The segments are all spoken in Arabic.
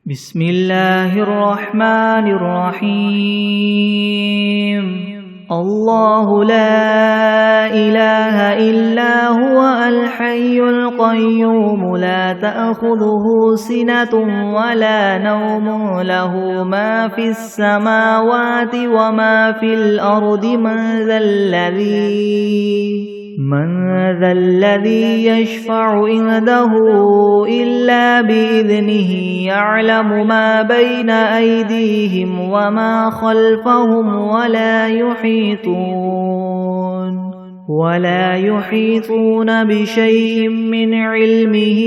بسم الله الرحمن الرحيم الله لا إله إلا هو الحي القيوم لا تأخذه سنة ولا نوم له ما في السماوات وما في الأرض من ذا الذي يشفع عنده إلا بإذنه يعلم ما بين أيديهم وما خلفهم ولا يحيطون بشيء من علمه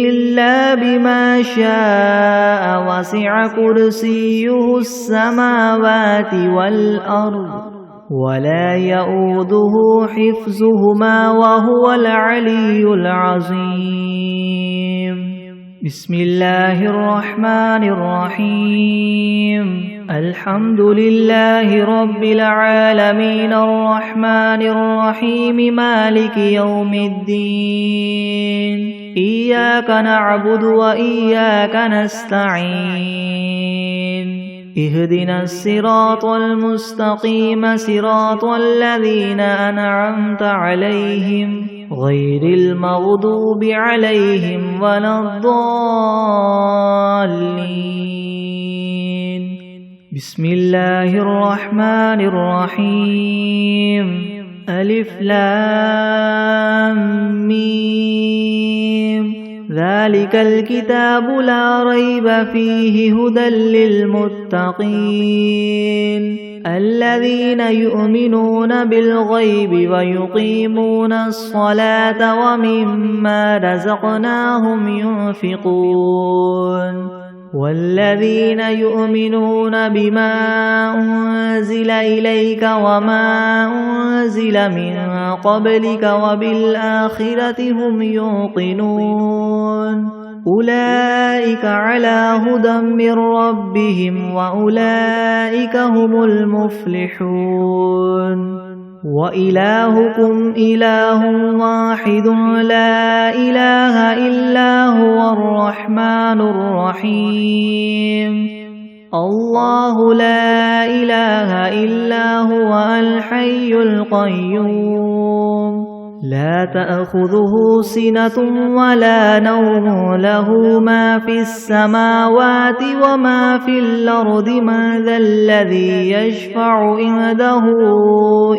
إلا بما شاء وسع كرسيه السماوات والأرض ولا يؤوده حفظهما وهو العلي العظيم بسم الله الرحمن الرحيم الحمد لله رب العالمين الرحمن الرحيم مالك يوم الدين إياك نعبد وإياك نستعين اهدنا الصراط المستقيم صراط الذين أنعمت عليهم غير المغضوب عليهم ولا الضالين بسم الله الرحمن الرحيم ألف لام ميم ذلك الكتاب لا ريب فيه هدى للمتقين الذين يؤمنون بالغيب ويقيمون الصلاة ومما رزقناهم ينفقون والذين يؤمنون بما أنزل إليك وما أنزل من قبلك وبالآخرة هم يوقنون أولئك على هدى من ربهم وأولئك هم المفلحون وإلهكم إله واحد لا إله إلا هو الرحمن الرحيم الله لا إله إلا هو الحي القيوم لا تأخذه سنة ولا نوم له ما في السماوات وما في الأرض من ذا الذي يشفع عنده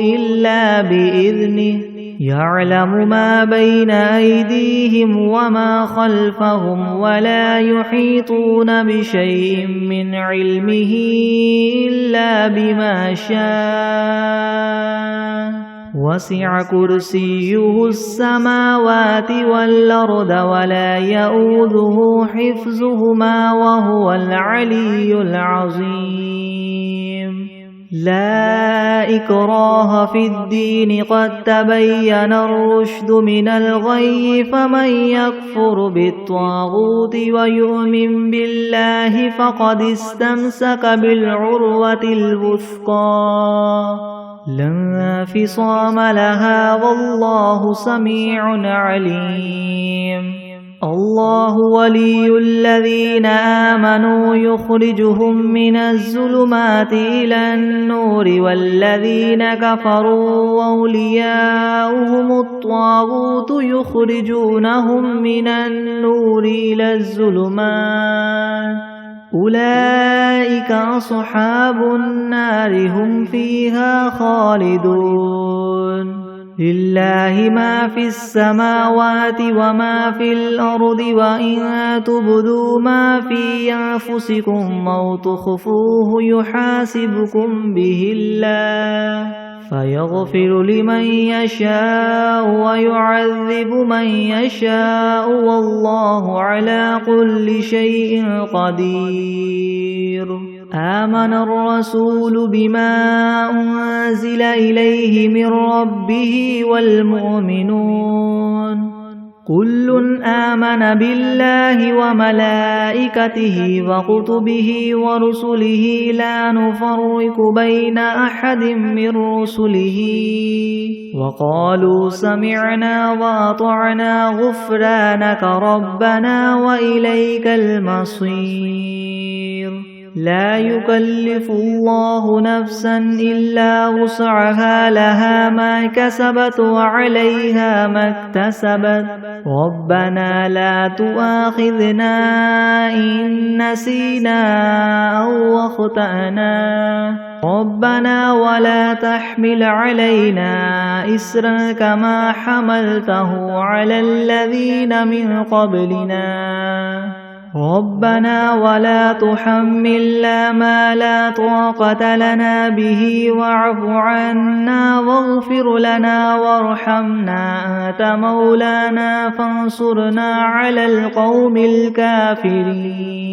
إلا بإذنه يعلم ما بين أيديهم وما خلفهم ولا يحيطون بشيء من علمه إلا بما شاء وسع كرسيه السماوات والأرض ولا يؤوده حفظهما وهو العلي العظيم لا إكراه في الدين قد تبين الرشد من الغي فمن يكفر بالطاغوت ويؤمن بالله فقد استمسك بالعروة الوثقى لا انفصام لها والله سميع عليم الله ولي الذين آمنوا يخرجهم من الظلمات إلى النور والذين كفروا أولياؤهم الطاغوت يخرجونهم من النور إلى الظلمات أولئك أصحاب النار هم فيها خالدون لله ما في السماوات وما في الأرض وإن تبدوا ما في أنفسكم أو تخفوه يحاسبكم به الله فيغفر لمن يشاء ويعذب من يشاء والله على كل شيء قدير آمن الرسول بما أنزل إليه من ربه والمؤمنون كل آمن بالله وملائكته وكتبه ورسله لا نفرق بين أحد من رسله وقالوا سمعنا وأطعنا غفرانك ربنا وإليك المصير لا يكلف الله نفسا إلا وسعها لها ما كسبت وعليها ما اكتسبت ربنا لا تؤاخذنا إن نسينا أو أخطأنا ربنا ولا تحمل علينا إسرا كما حملته على الذين من قبلنا ربنا ولا تحملنا ما لا طاقة لنا به واعف عنا واغفر لنا وارحمنا أنت مولانا فانصرنا على القوم الكافرين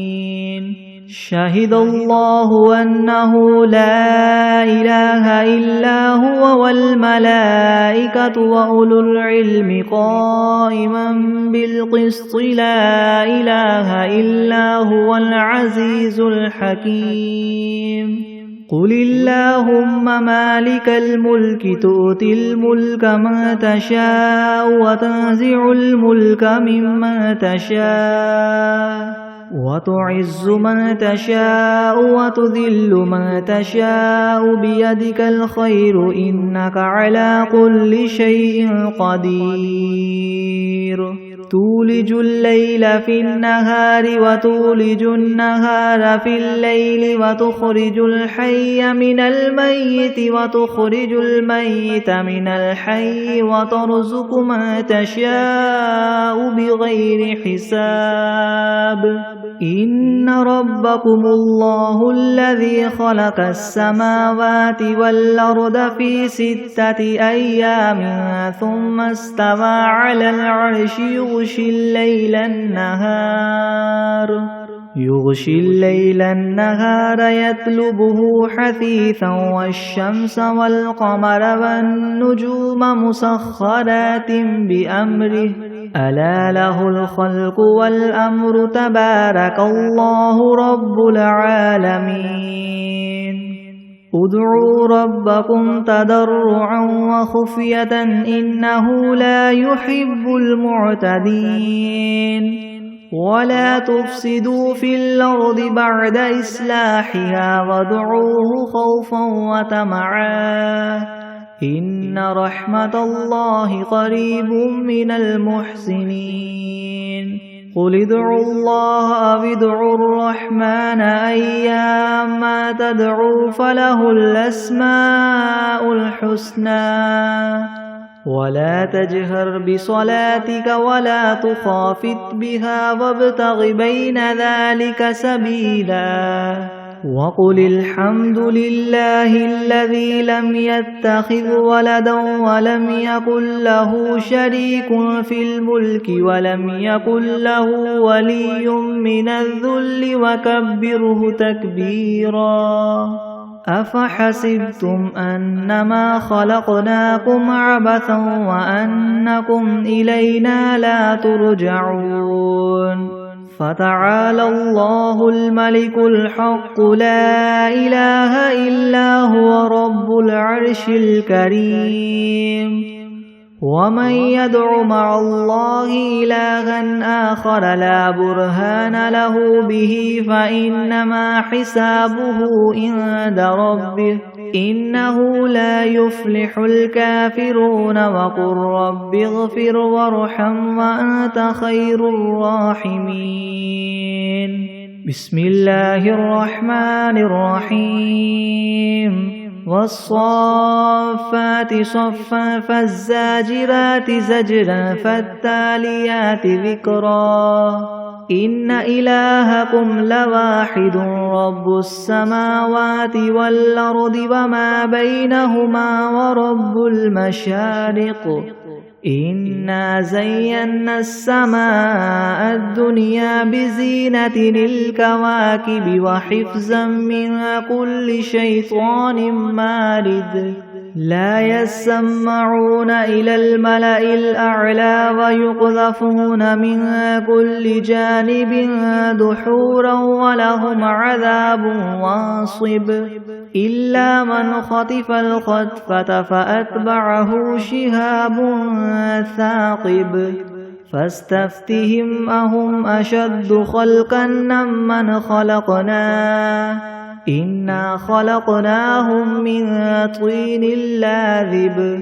شهد الله أنه لا إله إلا هو والملائكة وأولو العلم قائما بالقسط لا إله إلا هو العزيز الحكيم قل اللهم مالك الملك تؤتي الملك من تشاء وتنزع الملك ممن تشاء وتعز من تشاء وتذل من تشاء بيدك الخير إنك على كل شيء قدير تولج الليل في النهار وتولج النهار في الليل وتخرج الحي من الميت وتخرج الميت من الحي وترزق من تشاء بغير حساب إن ربكم الله الذي خلق السماوات والأرض في 6 أيام ثم استوى على العرش يغشي الليل النهار يطلبه حثيثا والشمس والقمر والنجوم مسخرات بأمره ألا له الخلق والأمر تبارك الله رب العالمين ادعوا ربكم تضرعا وخفية إنه لا يحب المعتدين ولا تفسدوا في الأرض بعد إصلاحها وادعوه خوفا وطمعا إن رحمة الله قريب من المحسنين قل ادعوا الله أو ادعوا الرحمن أيما تدعوا فله الأسماء الحسنى ولا تجهر بصلاتك ولا تخافت بها وابتغ بين ذلك سبيلا وقل الحمد لله الذي لم يتخذ ولدا ولم يكن له شريك في الملك ولم يكن له ولي من الذل وكبره تكبيرا أفحسبتم أنما خلقناكم عبثا وأنكم إلينا لا ترجعون فتعالى الله الملك الحق لا إله إلا هو رب العرش الكريم ومن يدع مع الله إلها آخر لا برهان له به فإنما حسابه عند ربه إنه لا يفلح الكافرون وقل رب اغفر وارحم وأنت خير الراحمين بسم الله الرحمن الرحيم والصافات صفا فالزاجرات زجرا فالتاليات ذكرا إن إلهكم لواحد رب السماوات والأرض وما بينهما ورب المشارق إنا زينا السماء الدنيا بزينة الكواكب وحفظا من كل شيطان مارد لا يسمعون إلى الملأ الأعلى ويقذفون من كل جانب دحورا ولهم عذاب واصب إلا من خطف الخطفة فأتبعه شهاب ثاقب فاستفتهم أهم أشد خلقا ممن خلقنا إنا خلقناهم من طين لاذب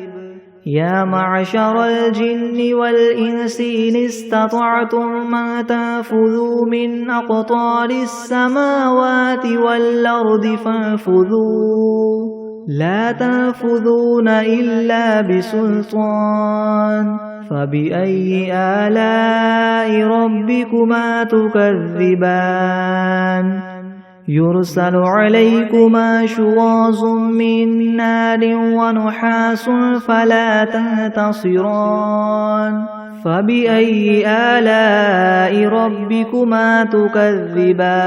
يا معشر الجن والإنس إن استطعتم أن تنفذوا من أقطار السماوات والأرض فانفذوا لا تنفذون إلا بسلطان فبأي آلاء ربكما تكذبان يرسل عليكما شواظ من نار ونحاس فلا تنتصران فبأي آلاء ربكما تكذبان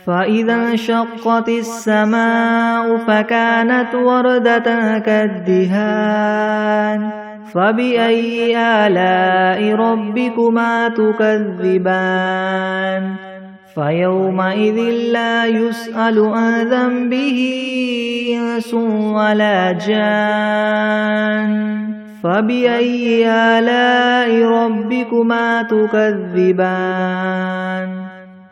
فإذا انشقت السماء فكانت وردة كالدهان فبأي آلاء ربكما تكذبان فيومئذ لا يسأل عن ذنبه إنس ولا جان فبأي آلاء ربكما تكذبان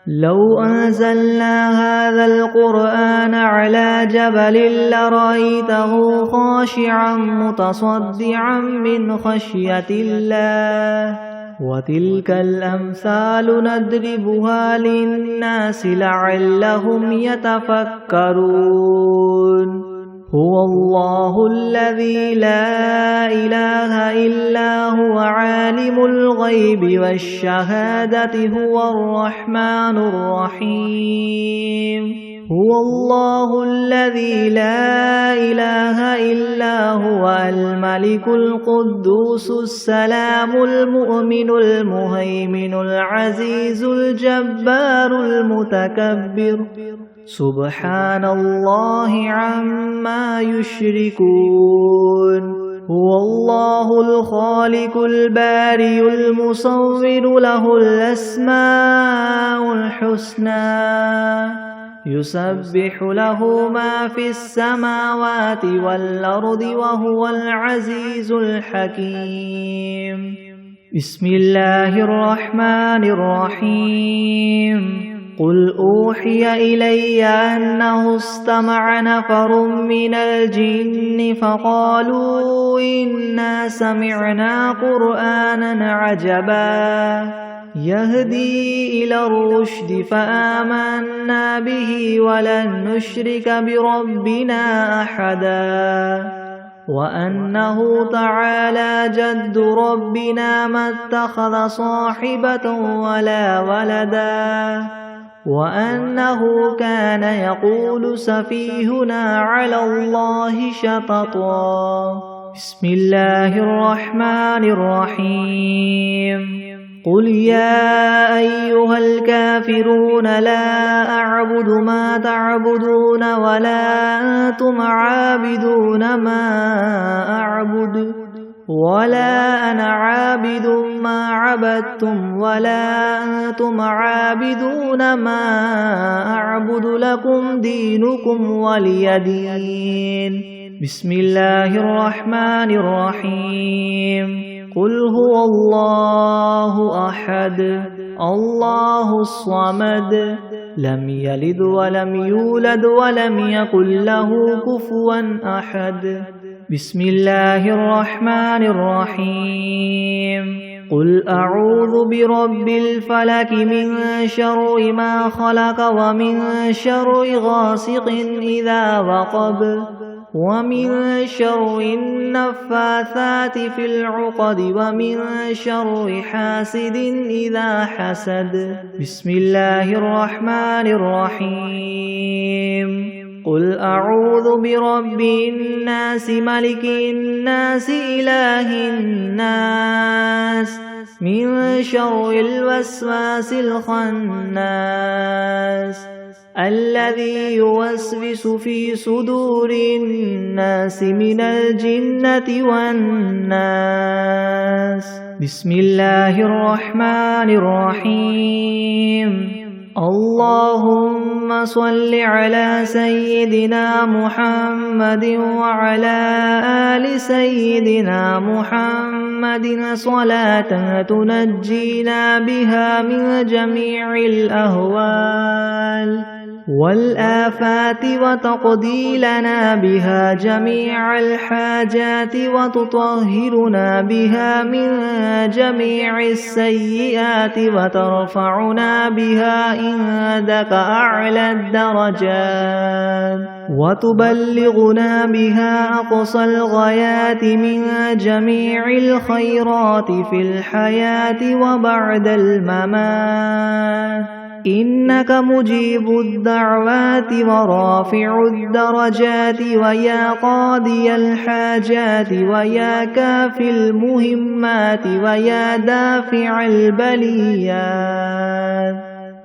لو أنزلنا هذا القرآن على جبل لرأيته خاشعا متصدعا من خشية الله وتلك الأمثال نضربها للناس لعلهم يتفكرون هو الله الذي لا إله إلا هو عالم الغيب والشهادة هو الرحمن الرحيم هو الله الذي لا إله إلا هو الملك القدوس السلام المؤمن المهيمن العزيز الجبار المتكبر سبحان الله عما يشركون هو الله الخالق البارئ المصور له الأسماء الحسنى يسبح له ما في السماوات والأرض وهو العزيز الحكيم بسم الله الرحمن الرحيم قل أوحي إلي أنه استمع نفر من الجن فقالوا إنا سمعنا قرآنا عجبا يهدي إلى الرشد فآمنا به ولن نشرك بربنا أحدا وأنه تعالى جد ربنا ما اتخذ صاحبة ولا ولدا وأنه كان يقول سفيهنا على الله شططا بسم الله الرحمن الرحيم قل يا أيها الكافرون لا أعبد ما تعبدون ولا أنتم عابدون ما أعبد ولا أنا عابد ما عبدتم ولا أنتم عابدون ما أعبد لكم دينكم ولي دين بسم الله الرحمن الرحيم قل هو الله أحد الله الصمد لم يلد ولم يولد ولم يكن له كفوا أحد بسم الله الرحمن الرحيم قل أعوذ برب الفلك من شر ما خلق ومن شر غاسق إذا وقب ومن شر النفاثات في العقد ومن شر حاسد إذا حسد بسم الله الرحمن الرحيم قل أعوذ برب الناس ملك الناس إله الناس من شر الوسواس الخناس الذي يوسوس في صدور الناس من الجنة والناس. بسم الله الرحمن الرحيم. اللهم صل على سيدنا محمد وعلى آل سيدنا محمد صلاة تنجينا بها من جميع الأهوال والآفات وتقضي لنا بها جميع الحاجات وتطهرنا بها من جميع السيئات وترفعنا بها عندك أعلى الدرجات وتبلغنا بها أقصى الغايات من جميع الخيرات في الحياة وبعد الممات إنك مجيب الدعوات ورافع الدرجات ويا قاضي الحاجات ويا كافي المهمات ويا دافع البليات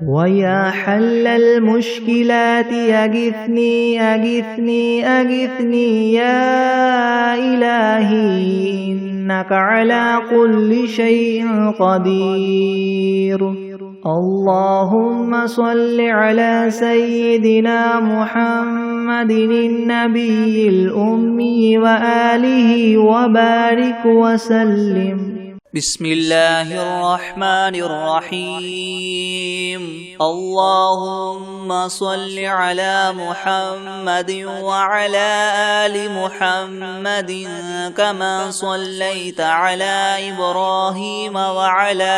ويا حل المشكلات أغثني أغثني أغثني يا إلهي إنك على كل شيء قدير. اللهم صل على سيدنا محمد النبي الأمي وآله وبارك وسلم. بسم الله الرحمن الرحيم. اللهم صل على محمد وعلى آل محمد كما صليت على إبراهيم وعلى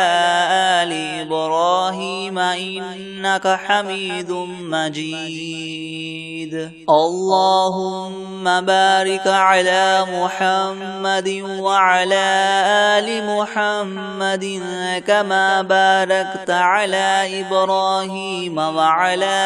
آل إبراهيم إنك حميد مجيد. اللهم بارك على محمد وعلى آل محمد كما باركت على إبراهيم وعلى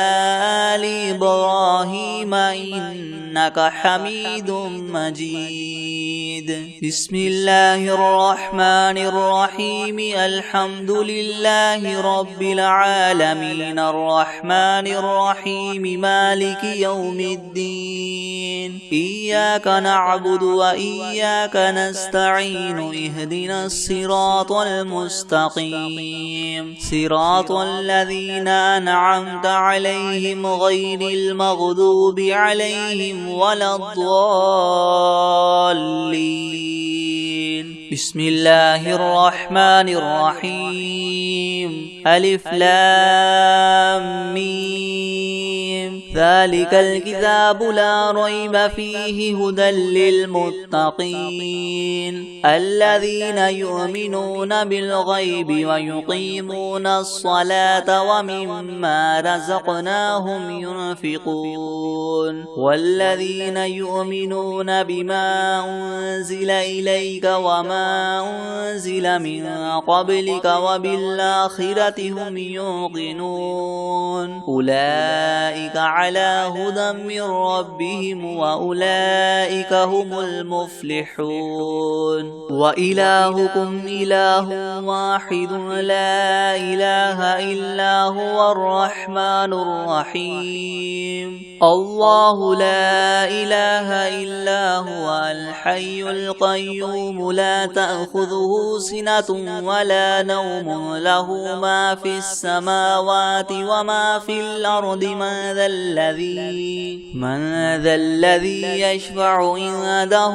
آل إبراهيم إنك حميد مجيد. بسم الله الرحمن الرحيم. الحمد لله رب العالمين الرحمن الرحيم مالك يوم الدين. إياك نعبد وإياك نستعين. اهدنا الصراط المستقيم صراط الذين أنعمت عليهم غير المغضوب عليهم ولا الضالين. بسم الله الرحمن الرحيم. ألف لام ميم. ذلك الكتاب لا ريب فيه هدى للمتقين الذين يؤمنون بالغيب ويقيمون الصلاة ومما رزقناهم ينفقون والذين يؤمنون بما أنزل إليك وما أنزل من قبلك وبالآخرة هم يوقنون أولئك على هدى من ربهم وأولئك هم المفلحون. وإلهكم إله واحد لا إله إلا هو الرحمن الرحيم. الله لا إله إلا هو الحي القيوم لا تأخذه سنة ولا نوم له ما في السماوات وما في الأرض. من ذا الذي يشفع عنده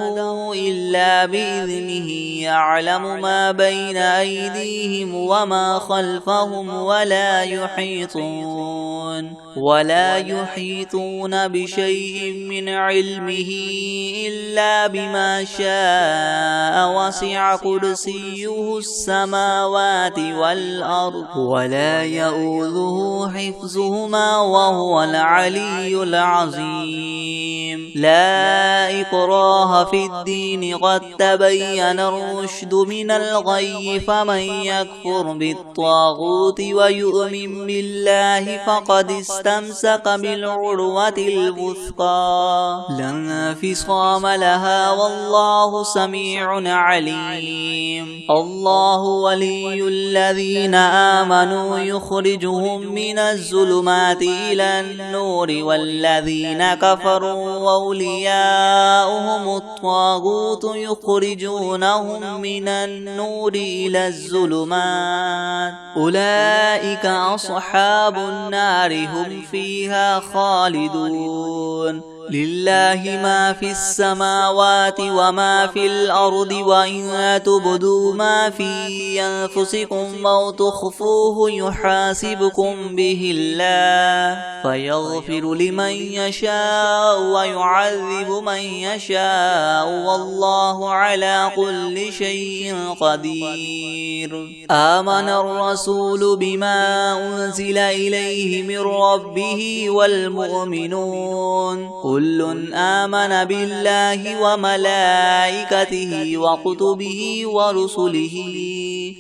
إلا بإذنه يعلم ما بين أيديهم وما خلفهم ولا يحيطون بشيء من علمه إلا بما شاء وسع كرسيه السماوات والأرض ولا يؤوده حفظهما وهو العلي العظيم. لا إكراه في الدين قد تبين الرشد من الغي فمن يكفر بالطاغوت ويؤمن بالله فقد استمسك بالعروة الوثقى لا انفصام لها والله سميع عليم الله ولي الذين آمنوا يخرجهم من الظلمات إلى النور والذين كفروا أولياؤهم الطاغوت يخرجونهم من النور إلى الظلمات أولئك أصحاب النار هم فيها خالدون لله ما في السماوات وما في الأرض وإن تبدوا ما في أنفسكم أو تخفوه يحاسبكم به الله فيغفر لمن يشاء ويعذب من يشاء والله على كل شيء قدير آمن الرسول بما أنزل إليه من ربه والمؤمنون كل آمن بالله وملائكته وكتبه ورسله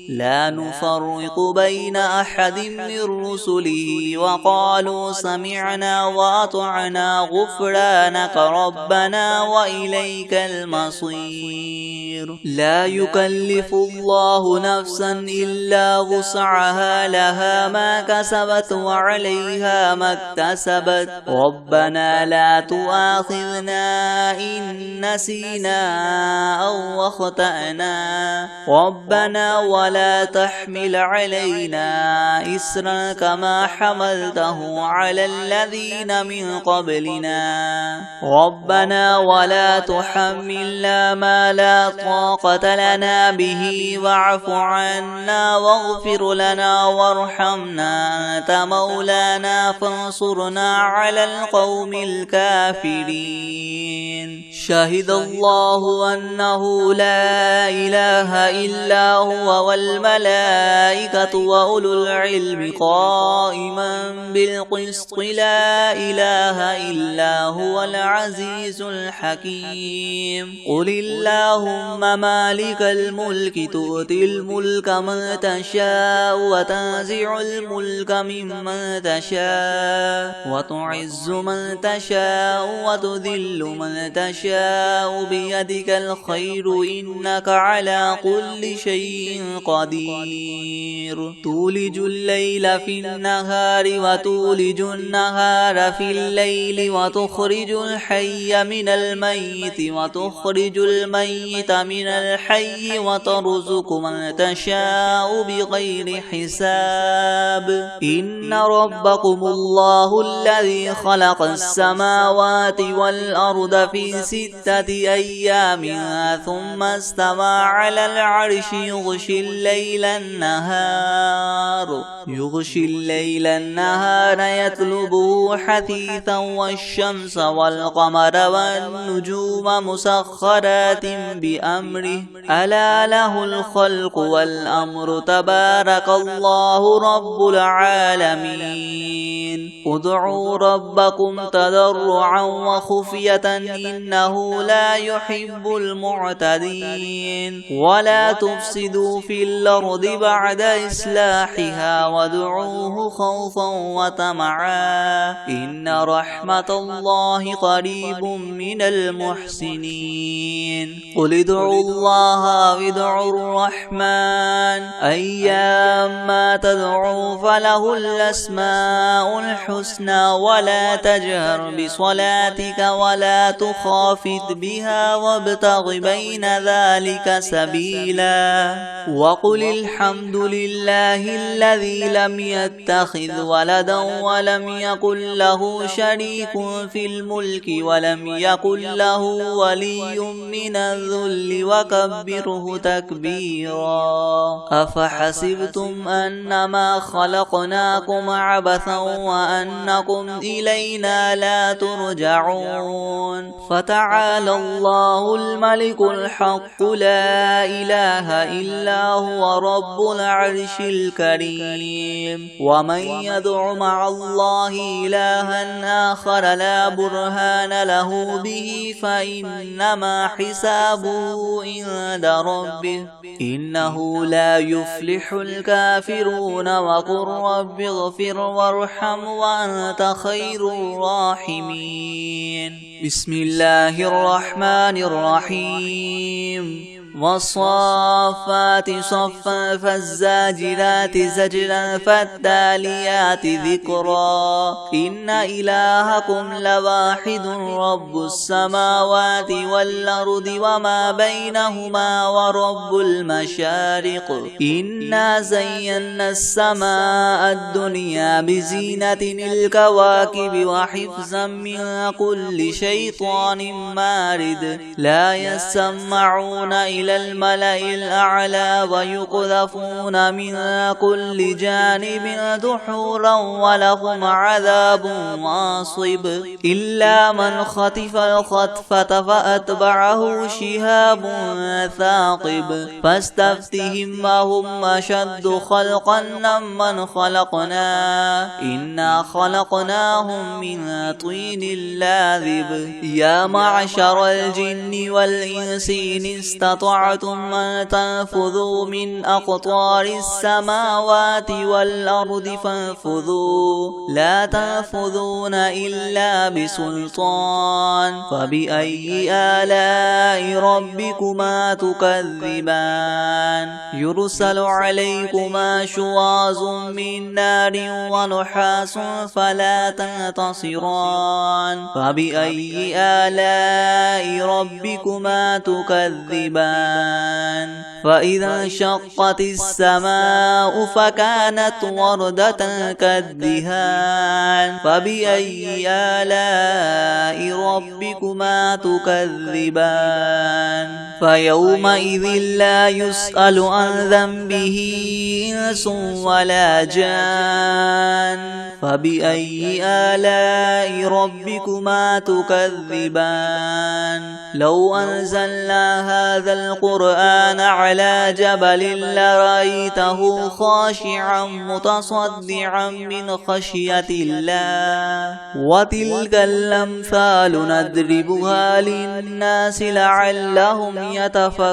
لا نفرق بين أحد من رسله وقالوا سمعنا وأطعنا غفرانك ربنا وإليك المصير لا يكلف الله نفسا إلا وسعها لها ما كسبت وعليها ما اكتسبت ربنا لا تؤاخذنا إن نسينا أو أخطأنا ربنا ولا تحمل علينا إسرا كما حملته على الذين من قبلنا ربنا ولا تحملنا ما لا طاقة لنا به واعف عنا واغفر لنا وارحمنا أنت مولانا فانصرنا على القوم الكافرين شهد الله أنه لا إله إلا هو والملائكة وأولو العلم قائما بالقسط لا إله إلا هو العزيز الحكيم قل اللهم مالك الملك تؤتي الملك من تشاء وتنزع الملك ممن تشاء وتعز من تشاء وتذل من تشاء بيدك الخير إنك على كل شيء قدير تولج الليل في النهار وتولج النهار في الليل وتخرج الحي من الميت وتخرج الميت من الحي وترزق من تشاء بغير حساب إن ربكم الله الذي خلق السماوات والأرض في 6 أيام ثم استوى على العرش يغشي الليل النهار يطلبه حثيثا والشمس والقمر والنجوم مسخرات بأمره ألا له الخلق والأمر تبارك الله رب العالمين ادعوا ربكم تضرعا وخفية إنه لا يحب المعتدين ولا تفسدوا في الأرض بعد إصلاحها وادعوه خوفا وطمعا إن رحمة الله قريب من المحسنين قل ادعوا الله وادعوا الرحمن أيما تدعوا فله الأسماء الحسنى ولا تجهر بصلاتك ولا تخافت بها وابتغ بين ذلك سبيلا وقل الحمد لله الذي لم يتخذ ولدا ولم يكن له شريك في الملك ولم يكن له ولي من الذل وكبره تكبيرا أفحسبتم أنما خلقناكم عبثا وأنكم إلينا لا ترجعون فتعالى الله الملك الحق لا إله إلا إلا هو رب العرش الكريم ومن يدع مع الله إلها آخر لا برهان له به فإنما حسابه عند ربه إنه لا يفلح الكافرون وقل رب اغفر وارحم وأنت خير الراحمين بسم الله الرحمن الرحيم والصافات صفا فالزاجرات زجرا فالتاليات ذكرا إن إلهكم لواحد رب السماوات والأرض وما بينهما ورب المشارق إنا زينا السماء الدنيا بزينة الكواكب وحفظا من كل شيطان مارد لا يسمعون إلى الملأ الأعلى ويقذفون من كل جانب دحورا ولهم عذاب واصب إلا من خطف الخطفة فأتبعه شهاب ثاقب فاستفتهم أهم أشد خلقا ممن خلقنا إنا خلقناهم من طين لاذب يا معشر الجن والإنس إن استطعتم أن تنفذوا من أقطار السماوات والأرض فانفذوا لا تنفذون إلا بسلطان فبأي آلاء ربكما تكذبان يرسل عليكما شواظ من نار ونحاس فلا تنتصران فبأي آلاء ربكما تكذبان فإذا انشقت السماء فكانت وردة كالدهان فبأي آلاء ربكما تكذبان فيومئذ لا يسأل عن ذنبه إنس ولا جان فبأي آلاء ربكما تكذبان لو أنزلنا هذا القرآن على جبل لرأيته خاشعا متصدعا من خشية الله وتلك الأمثال نضربها للناس لعلهم يتفكرون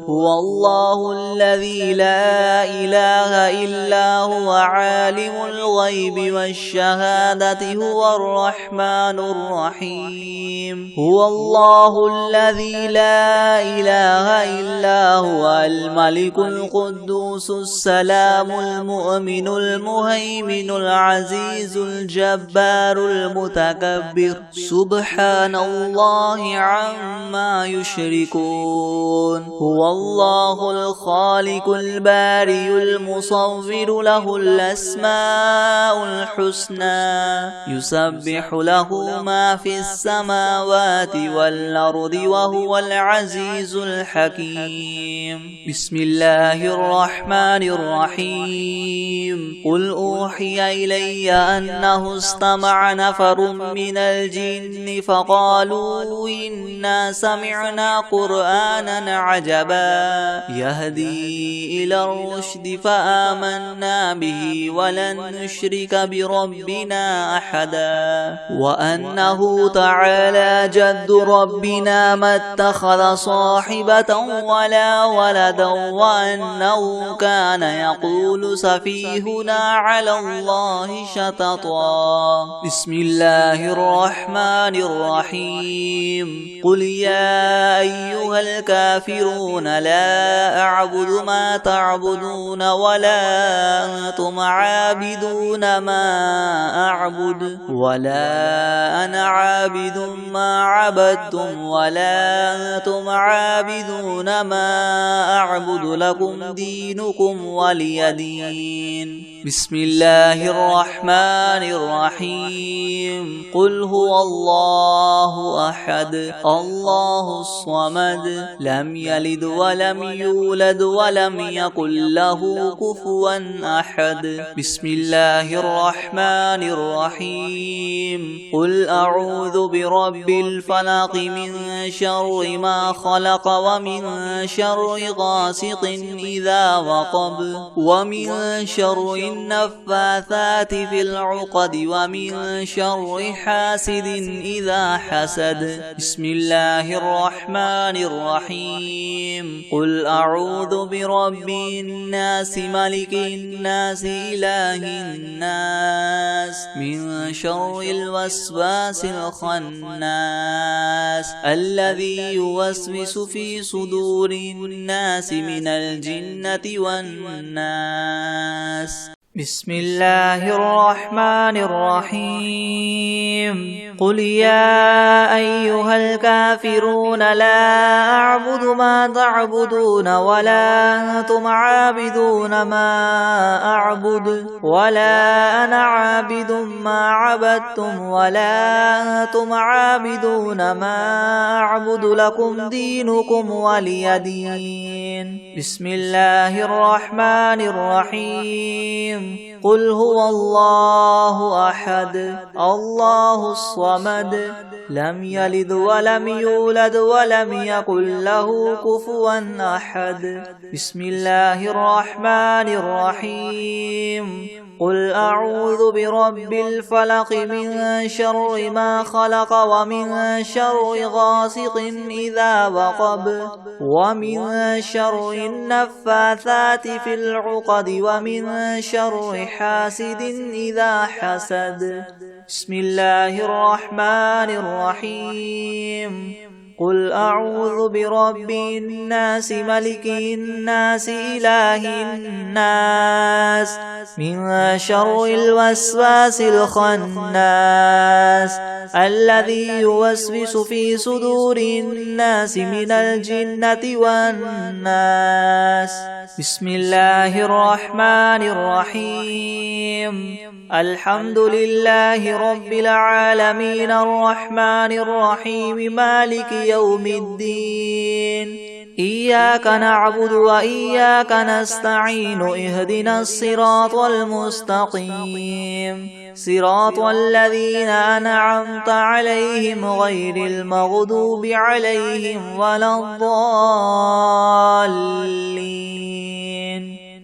هو الله الذي لا إله إلا هو عالم الغيب والشهادة هو الرحمن الرحيم هو الله الذي لا إله إلا هو الملك القدوس السلام المؤمن المهيمن العزيز الجبار المتكبر سبحان الله عما يشركون هو الله الخالق البارئ المصور له الأسماء الحسنى يسبح له ما في السماوات والأرض وهو العزيز الحكيم بسم الله الرحمن الرحيم قل أوحي إلي أنه استمع نفر من الجن فقالوا إنا سمعنا قرآنا عجبا يهدي إلى الرشد فآمنا به ولن نشرك بربنا أحدا وأنه تعالى جد ربنا ما اتخذ صاحبة ولا ولدا وأنه كان يقول سفيهنا على الله شططا بسم الله الرحمن الرحيم قل يا أيها الكافرون لا أعبد ما تعبدون ولا أنتم عابدون ما أعبد ولا أنا عابد ما عبدتم ولا أنتم عابدون ما أعبد لكم دينكم ولي دين بسم الله الرحمن الرحيم قل هو الله أحد الله الصمد لم يلد ولم يولد ولم يكن له كفوا أحد بسم الله الرحمن الرحيم قل أعوذ برب الفلق من شر ما خلق ومن شر غاسق إذا وقب ومن شر النفاثات في العقد ومن شر حاسد إذا حسد بسم الله الرحمن الرحيم قل أعوذ برب الناس ملك الناس إله الناس من شر الوسواس الخناس الذي يوسوس في صدور الناس من الجنة والناس بسم الله الرحمن الرحيم قل يا أيها الكافرون لا أعبد ما تعبدون ولا أنتم عابدون ما أعبد ولا أنا عابد ما عبدتم ولا أنتم عابدون ما أعبد لكم دينكم ولي دين بسم الله الرحمن الرحيم قل هو الله أحد الله الصمد لم يلد ولم يولد ولم يكن له كفوا أحد بسم الله الرحمن الرحيم قل أعوذ برب الفلق من شر ما خلق ومن شر غاسق إذا وقب ومن شر النفاثات في العقد ومن شر حاسد إذا حسد بسم الله الرحمن الرحيم قل أعوذ برب الناس ملك الناس إله الناس من شر الوسواس الخناس الذي يوسوس في صدور الناس من الجنة والناس بسم الله الرحمن الرحيم الحمد لله رب العالمين الرحمن الرحيم مالك يوم الدين إياك نعبد وإياك نستعين اهدنا الصراط المستقيم صراط الذين أنعمت عليهم غير المغضوب عليهم ولا الضالين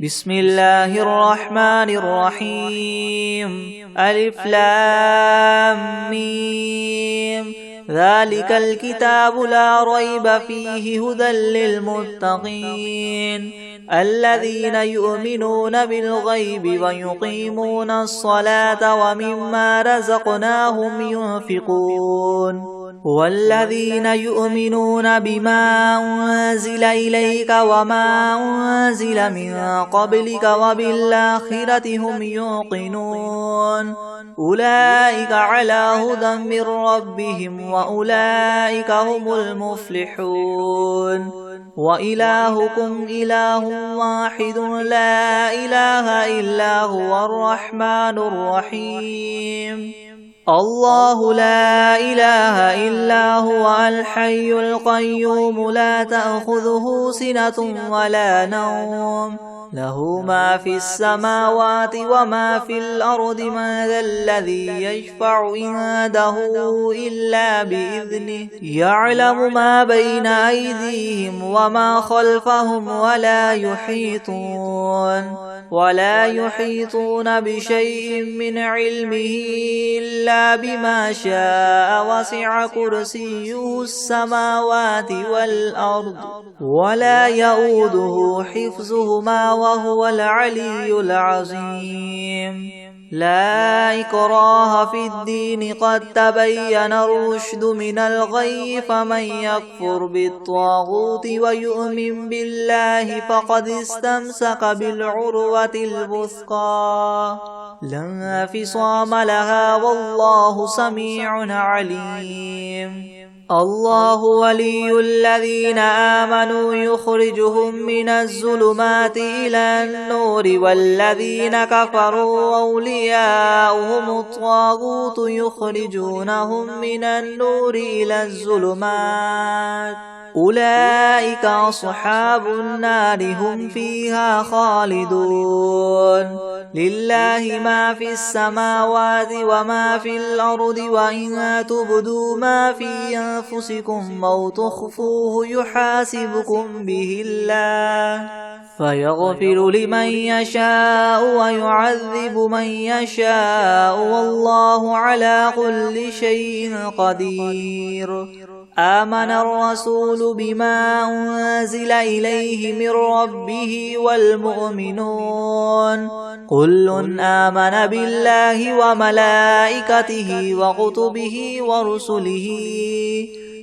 بسم الله الرحمن الرحيم ألف لام ميم ذلك الكتاب لا ريب فيه هدى للمتقين الذين يؤمنون بالغيب ويقيمون الصلاة ومما رزقناهم ينفقون والذين يؤمنون بما أنزل إليك وما أنزل من قبلك وبالآخرة هم يوقنون أولئك على هدى من ربهم وأولئك هم المفلحون وإلهكم إله واحد لا إله إلا هو الرحمن الرحيم الله لا إله إلا هو الحي القيوم لا تأخذه سنة ولا نوم له ما في السماوات وما في الأرض من ذا الذي يشفع عنده إلا بإذنه يعلم ما بين أيديهم وما خلفهم ولا يحيطون بشيء من علمه إلا بما شاء وسع كرسيه السماوات والأرض ولا يؤوده حفظهما وهو العلي العظيم لا إكراه في الدين قد تبين الرشد من الغي فمن يكفر بالطاغوت ويؤمن بالله فقد استمسك بالعروة الوثقى لا انفصام لها والله سميع عليم الله ولي الذين آمنوا يخرجهم من الظلمات إلى النور والذين كفروا أولياؤهم الطاغوت يخرجونهم من النور إلى الظلمات أولئك أصحاب النار هم فيها خالدون لله ما في السماوات وما في الأرض وإن تبدوا ما في أنفسكم أو تخفوه يحاسبكم به الله فيغفر لمن يشاء ويعذب من يشاء والله على كل شيء قدير آمن الرسول بما أنزل إليه من ربه والمؤمنون كل آمن بالله وملائكته وكتبه ورسله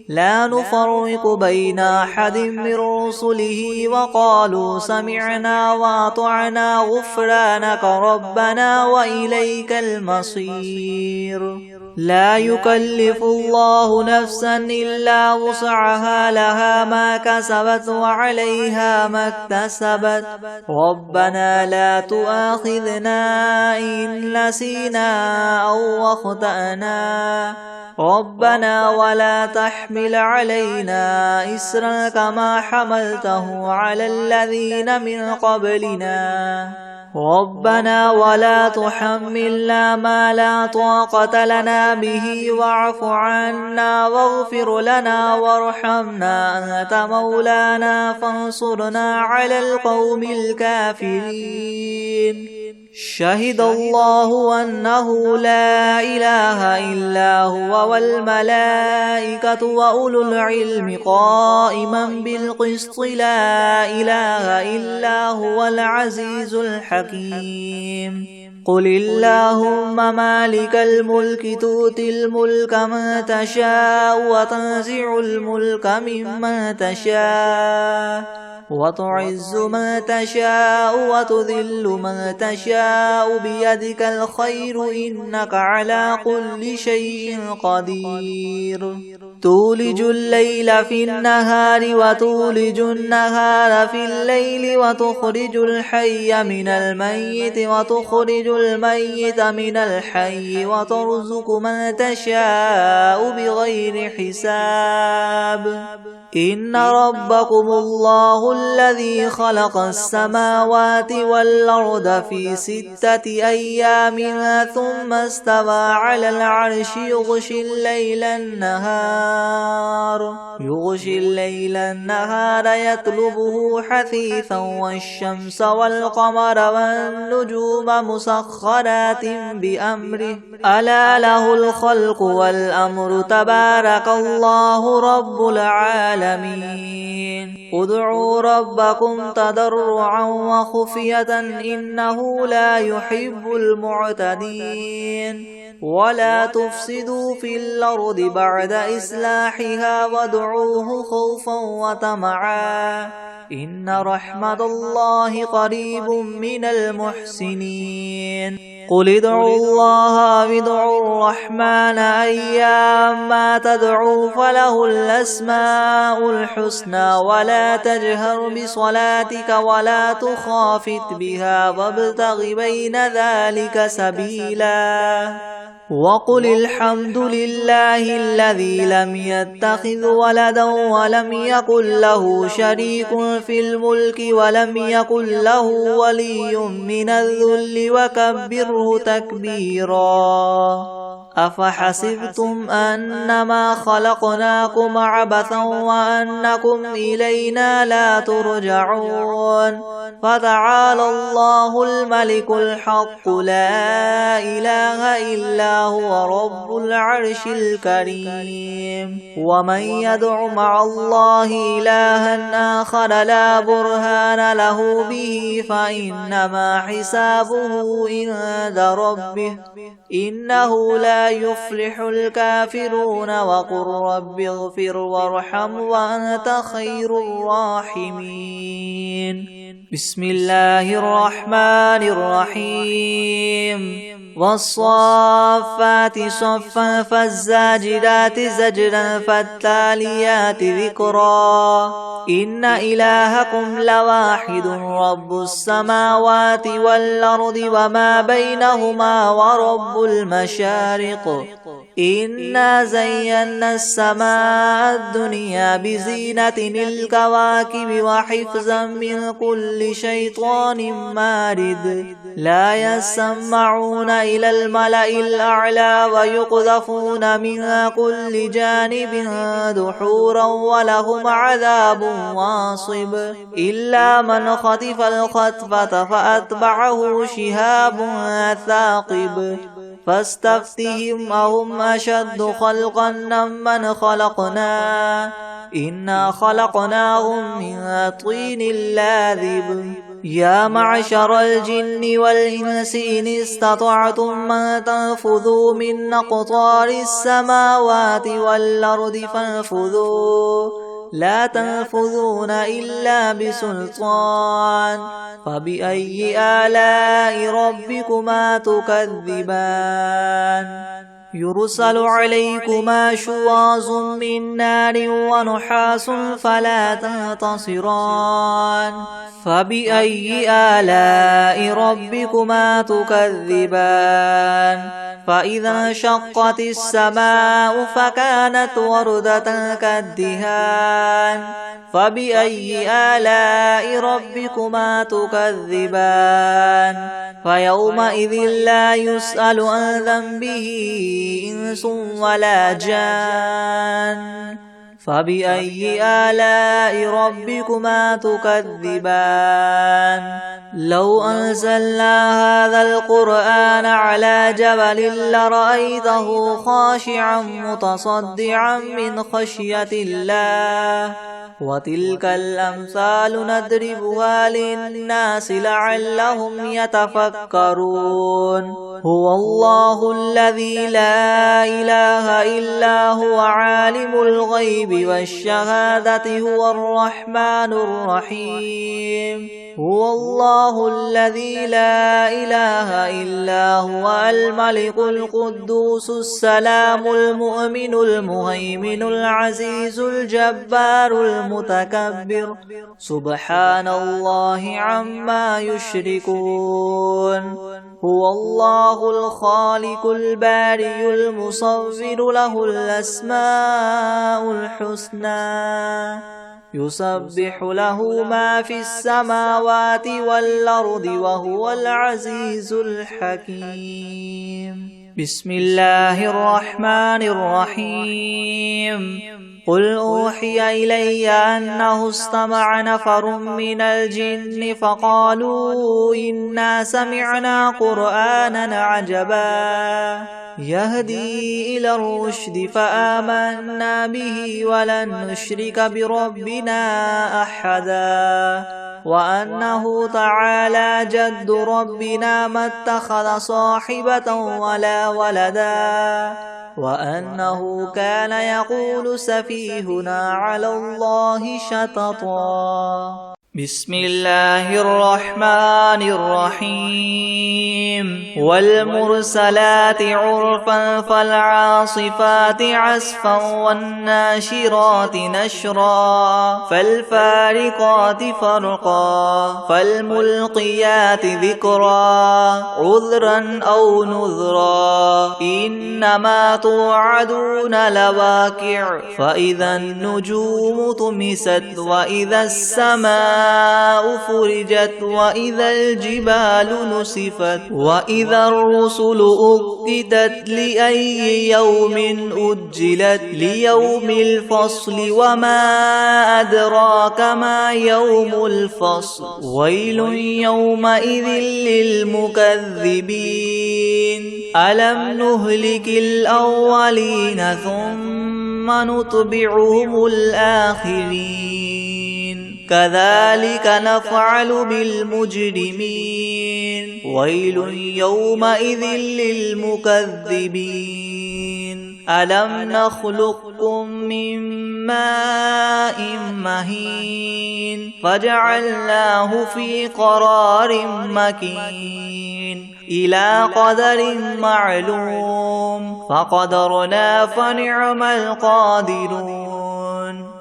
لا نفرق بين أحد من رسله وقالوا سمعنا وأطعنا غفرانك ربنا وإليك المصير لا يكلف الله نفسا إلا وسعها لها ما كسبت وعليها ما اكتسبت ربنا لا تؤاخذنا إن نسينا أو أخطأنا ربنا ولا تحمل علينا إسرا كما حملته على الذين من قبلنا ربنا ولا تحملنا ما لا طاقة لنا به واعف عنا واغفر لنا وارحمنا أنت مولانا فانصرنا على القوم الكافرين شهد الله أنه لا إله إلا هو والملائكة وأولو العلم قائما بالقسط لا إله إلا هو العزيز الحكيم قل اللهم مالك الملك تؤتي الملك من تشاء وتنزع الملك ممن تشاء وتعز من تشاء وتذل من تشاء بيدك الخير إنك على كل شيء قدير تولج الليل في النهار وتولج النهار في الليل وتخرج الحي من الميت وتخرج الميت من الحي وترزق من تشاء بغير حساب إن ربكم الله الذي خلق السماوات والأرض في 6 أيام ثم استوى على العرش يغشي الليل النهار يطلبه حثيثا والشمس والقمر والنجوم مسخرات بأمره ألا له الخلق والأمر تبارك الله رب العالمين ادعوا ربكم تضرعا وخفية إنه لا يحب المعتدين ولا تفسدوا في الأرض بعد إصلاحها وادعوه خوفا وطمعا إن رحمة الله قريب من المحسنين قل ادعوا الله وادعوا الرحمن أيما تدعوا فله الأسماء الحسنى ولا تجهر بصلاتك ولا تخافت بها وابتغ بين ذلك سبيلا وقل الحمد لله الذي لم يتخذ ولدا ولم يكن له شريك في الملك ولم يكن له ولي من الذل وكبره تكبيرا أفحسبتم أنما خلقناكم عبثا وأنكم إلينا لا ترجعون فتعالى الله الملك الحق لا إله إلا هو رب العرش الكريم ومن يدع مع الله إلها آخر لا برهان له به فإنما حسابه عند ربه إنه لا يفلح الكافرون وقل رب اغفر وارحم وأنت خير الراحمين بسم الله الرحمن الرحيم والصافات صفا فالزاجرات زجرا فالتاليات ذكرا إن إلهكم لواحد رب السماوات والأرض وما بينهما ورب المشارق إنا زينا السماء الدنيا بزينة الكواكب وحفظا من كل شيطان مارد لا يسمعون إلى الملأ الأعلى ويقذفون من كل جانب دحورا ولهم عذاب واصب إلا من خطف الخطفة فأتبعه شهاب ثاقب فاستفتهم أهم أشد خلقا ممن خلقنا إنا خلقناهم من طين لاذب يا معشر الجن والإنس إن استطعتم أن تنفذوا من أقطار السماوات والأرض فانفذوا لا تنفذون إلا بسلطان فبأي آلاء ربكما تكذبان يرسل عليكما شواظ من نار ونحاس فلا تنتصران فبأي آلاء ربكما تكذبان فإذا انشقت السماء فكانت وردة كالدهان فبأي آلاء ربكما تكذبان فيومئذ لا يسأل عن ذنبه إنس ولا جان فبأي آلاء ربكما تكذبان لو أنزلنا هذا القرآن على جبل لرأيته خاشعا متصدعا من خشية الله وتلك الأمثال نضربها للناس لعلهم يتفكرون هو الله الذي لا إله إلا هو عالم الغيب والشهادة هو الرحمن الرحيم هو الله الذي لا إله إلا هو الملك القدوس السلام المؤمن المهيمن العزيز الجبار المتكبر سبحان الله عما يشركون هو الله الخالق البارئ المصور له الأسماء الحسنى يسبح له ما في السماوات والأرض وهو العزيز الحكيم بسم الله الرحمن الرحيم قل أوحي إلي أنه استمع نفر من الجن فقالوا إنا سمعنا قرآنا عجبا يهدي إلى الرشد فآمنا به ولن نشرك بربنا أحدا وأنه تعالى جد ربنا ما اتخذ صاحبة ولا ولدا وأنه كان يقول سفيهنا على الله شططا بسم الله الرحمن الرحيم والمرسلات عرفا فالعاصفات عصفا والناشرات نشرا فالفارقات فرقا فالملقيات ذكرا عذرا أو نذرا إنما توعدون لواقع فإذا النجوم طمست وإذا السماء فرجت وإذا الجبال نسفت وإذا الرسل أقتت لأي يوم أجلت ليوم الفصل وما أدراك ما يوم الفصل ويل يومئذ للمكذبين ألم نهلك الأولين ثم نتبعهم الآخرين كذلك نفعل بالمجرمين ويل يومئذ للمكذبين ألم نخلقكم من ماء مهين فجعلناه في قرار مكين إلى قدر معلوم فقدرنا فنعم القادرون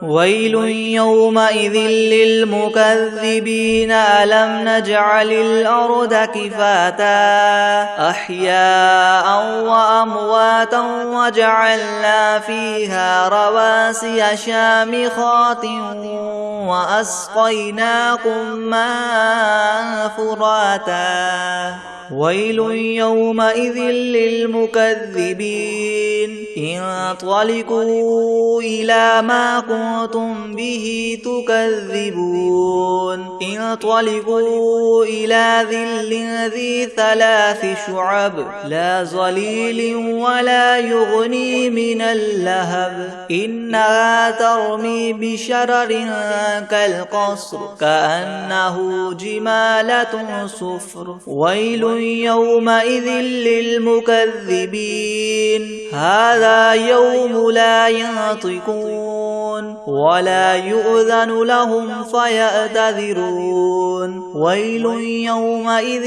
ويل يومئذ للمكذبين ألم نجعل الأرض كفاتا أحياء وأمواتا وجعلنا فيها رواسي شامخات وأسقيناكم ماء فراتا ويل يومئذ للمكذبين انطلقوا إلى ما كنتم به تكذبون انطلقوا إلى ظل ذي 3 شعب لا ظليل ولا يغني من اللهب إنها ترمي بشرر كالقصر كأنه جمالة صفر ويل يومئذ للمكذبين هذا يوم لا ينطقون ولا يؤذن لهم فيعتذرون ويل يومئذ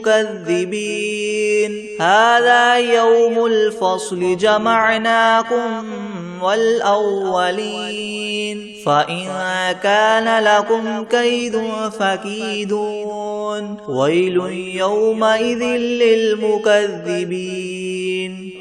للمكذبين هذا يوم الفصل جمعناكم والأولين فإن كان لكم كيد فكيدون ويل يومئذ للمكذبين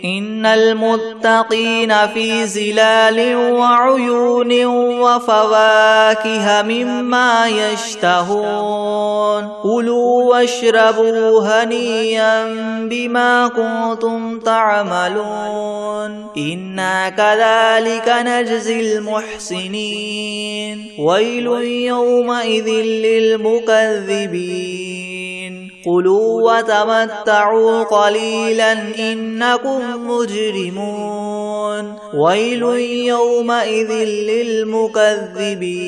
إن المتقين في ظلال وعيون وفواكه مما يشتهون كلوا واشربوا هنيئا بما كنتم تعملون إنا كذلك نجزي المحسنين ويل يومئذ للمكذبين كلوا وتمتعوا قليلا إنكم مجرمون ويل يومئذ للمكذبين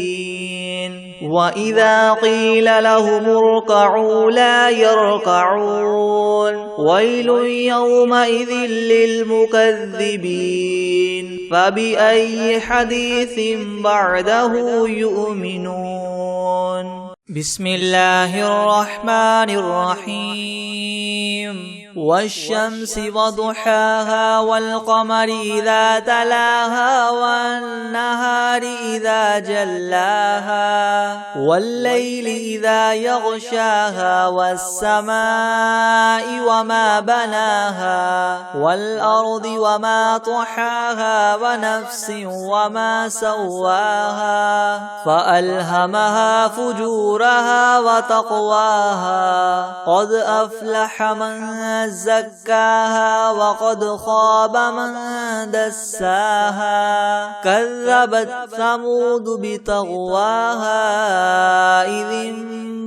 وإذا قيل لهم اركعوا لا يركعون ويل يومئذ للمكذبين فبأي حديث بعده يؤمنون بسم الله الرحمن الرحيم والشمس وضحاها والقمر إذا تلاها والنهار إذا جلاها والليل إذا يغشاها والسماء وما بناها والأرض وما طحاها ونفس وما سواها فألهمها فجورها وتقواها قد أفلح من زكاها وقد خاب من دساها كذبت ثمود بطغواها إذ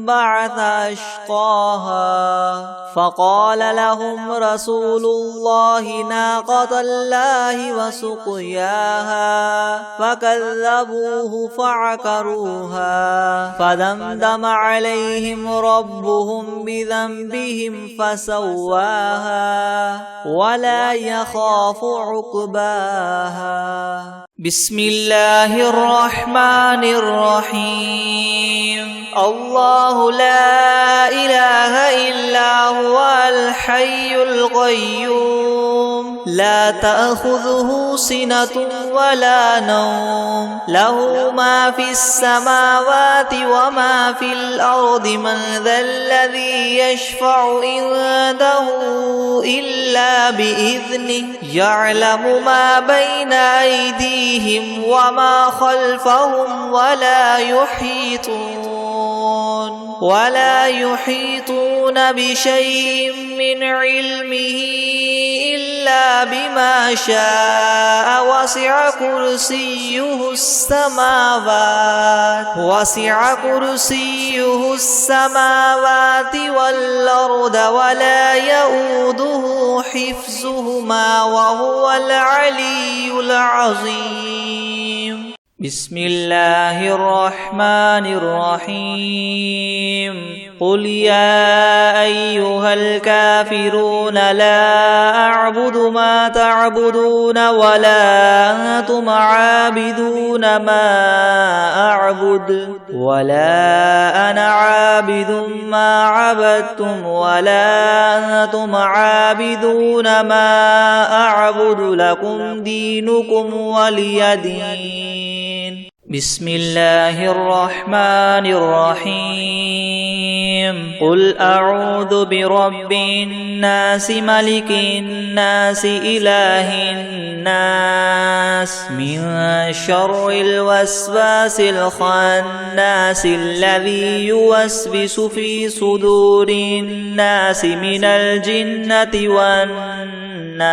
انبعث أشقاها فقال لهم رسول الله ناقة الله وسقياها فكذبوه فعقروها فدمدم عليهم ربهم بذنبهم فسواها ولا يخاف عقباها بسم الله الرحمن الرحيم الله لا إله إلا هو الحي القيوم لا تأخذه سنة ولا نوم له ما في السماوات وما في الأرض من ذا الذي يشفع عنده إلا بإذنه يعلم ما بين أيديهم وما خلفهم ولا يحيطون بشيء من علمه إلا بما شاء وسع كرسيه السماوات والأرض ولا يؤوده حفظهما وهو العلي العظيم بسم الله الرحمن الرحيم قل يا أيها الكافرون لا أعبد ما تعبدون ولا أنتم عابدون ما أعبد ولا أنا عابد ما عبدتم ولا أنتم عابدون ما أعبد لكم دينكم ولي دين بسم الله الرحمن الرحيم قل أعوذ برب الناس ملك الناس إله الناس من شر الوسواس الخناس الذي يوسوس في صدور الناس من الجنة والناس